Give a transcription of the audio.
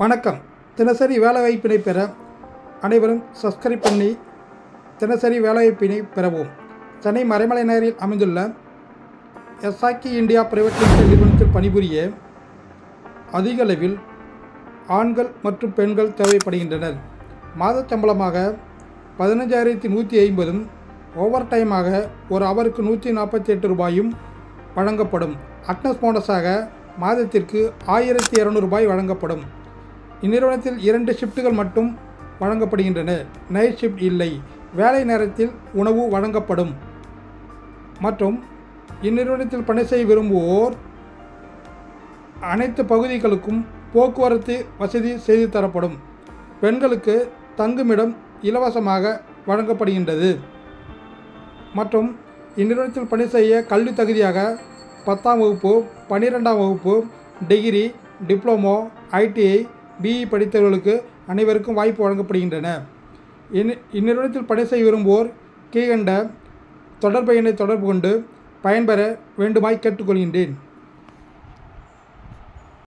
வணக்கம். தினசரி வேலைவாய்ப்பினை பெற அனைவரும் சப்ஸ்கிரைப் பண்ணி தினசரி வேலைவாய்ப்பினை பெறவும். சென்னை மறைமலை நகரில் அமைந்துள்ள எஸ்ஆக்கி இந்தியா பிரைவேட் லிமிடெட் நிறுவனத்தில் பணிபுரிய அதிக அளவில் ஆண்கள் மற்றும் பெண்கள் தேவைப்படுகின்றனர். மாத சம்பளமாக 15,150 ஓவர் டைமாக ஒரு அவருக்கு 148 ரூபாயும் வழங்கப்படும். அட்னஸ் போனஸாக மாதத்திற்கு 1,200 ரூபாய் வழங்கப்படும். இந்நிறுவனத்தில் 2 ஷிஃப்ட்டுகள் மட்டும் வழங்கப்படுகின்றன. நைட் ஷிஃப்ட் இல்லை. வேலை நேரத்தில் உணவு வழங்கப்படும். மற்றும் இந்நிறுவனத்தில் பணி செய்ய விரும்புவோர் அனைத்து பகுதிகளுக்கும் போக்குவரத்து வசதி செய்து தரப்படும். பெண்களுக்கு தங்குமிடம் இலவசமாக வழங்கப்படுகின்றது. மற்றும் இந்நிறுவனத்தில் பணி செய்ய கல்வி தகுதியாக 10ஆம் வகுப்பு, 12ஆம் வகுப்பு, டிகிரி, டிப்ளமோ, ஐடிஐ, பிஇ படித்தவர்களுக்கு அனைவருக்கும் வாய்ப்பு வழங்கப்படுகின்றன. இந்நிறுவனத்தில் பணி செய்ய விரும்புவோர் கீழ்கண்ட தொடர்பு எண்ணை தொடர்பு கொண்டு பயன்பெற வேண்டுமாய் கேட்டுக்கொள்கின்றேன்.